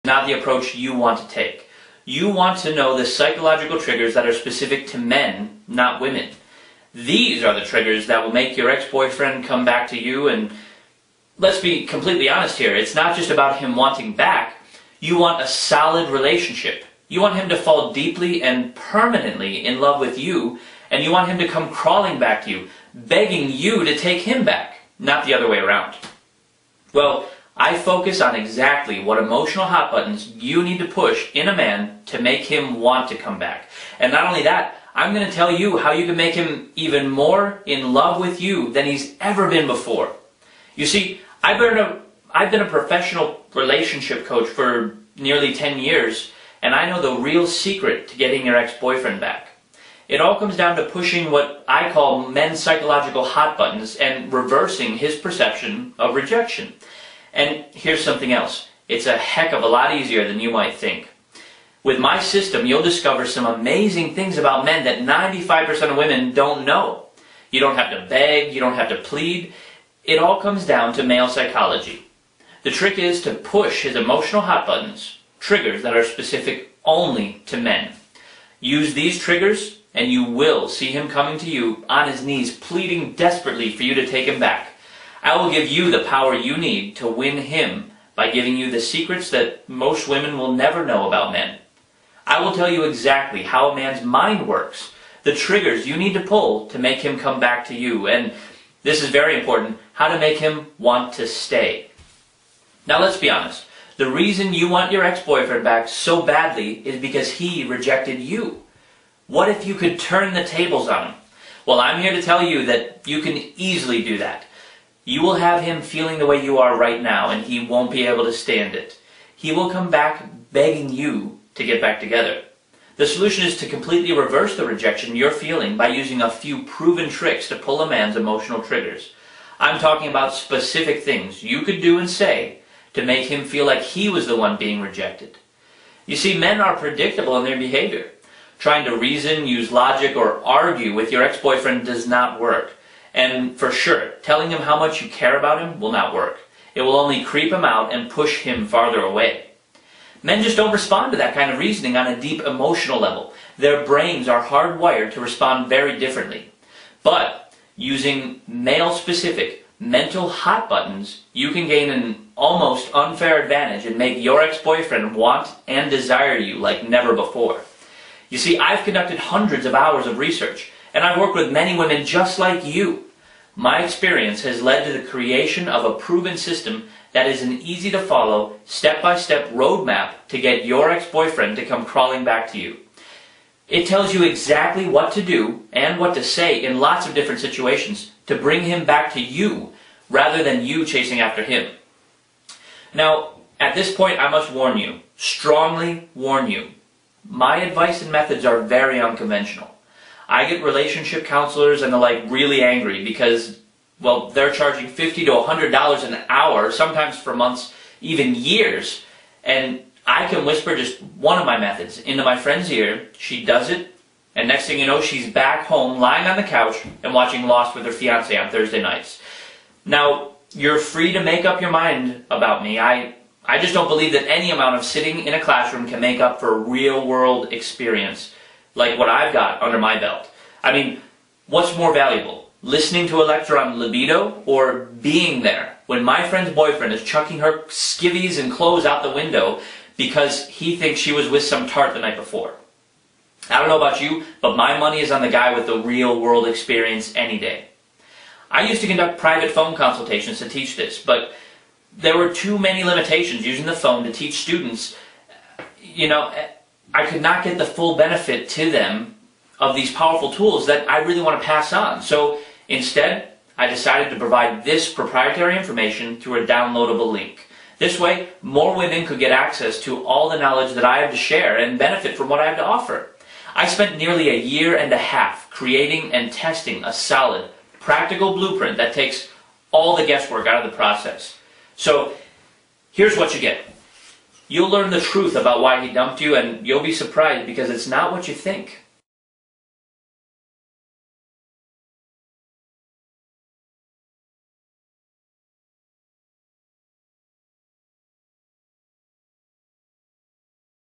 not the approach you want to take. You want to know the psychological triggers that are specific to men, not women. These are the triggers that will make your ex-boyfriend come back to you, and let's be completely honest here, it's not just about him wanting back. You want a solid relationship. You want him to fall deeply and permanently in love with you, and you want him to come crawling back to you, begging you to take him back, not the other way around. Well, I focus on exactly what emotional hot buttons you need to push in a man to make him want to come back. And not only that, I'm going to tell you how you can make him even more in love with you than he's ever been before. You see, I've been a professional relationship coach for nearly 10 years, and I know the real secret to getting your ex-boyfriend back. It all comes down to pushing what I call men's psychological hot buttons and reversing his perception of rejection. And here's something else. It's a heck of a lot easier than you might think. With my system, you'll discover some amazing things about men that 95% of women don't know. You don't have to beg, you don't have to plead. It all comes down to male psychology. The trick is to push his emotional hot buttons, triggers that are specific only to men. Use these triggers and you will see him coming to you on his knees, pleading desperately for you to take him back. I will give you the power you need to win him by giving you the secrets that most women will never know about men. I will tell you exactly how a man's mind works, the triggers you need to pull to make him come back to you, and this is very important, how to make him want to stay. Now let's be honest, the reason you want your ex-boyfriend back so badly is because he rejected you. What if you could turn the tables on him? Well, I'm here to tell you that you can easily do that. You will have him feeling the way you are right now, and he won't be able to stand it. He will come back begging you to get back together. The solution is to completely reverse the rejection you're feeling by using a few proven tricks to pull a man's emotional triggers. I'm talking about specific things you could do and say to make him feel like he was the one being rejected. You see, men are predictable in their behavior. Trying to reason, use logic, or argue with your ex-boyfriend does not work. And for sure, telling him how much you care about him will not work. It will only creep him out and push him farther away. Men just don't respond to that kind of reasoning on a deep emotional level. Their brains are hardwired to respond very differently. But using male-specific mental hot buttons, you can gain an almost unfair advantage and make your ex-boyfriend want and desire you like never before. You see, I've conducted hundreds of hours of research, and I've worked with many women just like you. My experience has led to the creation of a proven system that is an easy-to-follow, step-by-step roadmap to get your ex-boyfriend to come crawling back to you. It tells you exactly what to do and what to say in lots of different situations to bring him back to you rather than you chasing after him. Now, at this point, I must warn you, strongly warn you, my advice and methods are very unconventional. I get relationship counselors and the like really angry because, well, they're charging $50 to $100 an hour, sometimes for months, even years, and I can whisper just one of my methods into my friend's ear, she does it, and next thing you know, she's back home lying on the couch and watching Lost with her fiancé on Thursday nights. Now, you're free to make up your mind about me. I just don't believe that any amount of sitting in a classroom can make up for a real-world experience like what I've got under my belt. I mean, what's more valuable? Listening to a lecture on libido or being there when my friend's boyfriend is chucking her skivvies and clothes out the window because he thinks she was with some tart the night before? I don't know about you, but my money is on the guy with the real-world experience any day. I used to conduct private phone consultations to teach this, but there were too many limitations using the phone to teach students. You know, I could not get the full benefit to them of these powerful tools that I really want to pass on. So instead, I decided to provide this proprietary information through a downloadable link. This way, more women could get access to all the knowledge that I have to share and benefit from what I have to offer. I spent nearly a year and a half creating and testing a solid, practical blueprint that takes all the guesswork out of the process. So, here's what you get. You'll learn the truth about why he dumped you, and you'll be surprised because it's not what you think.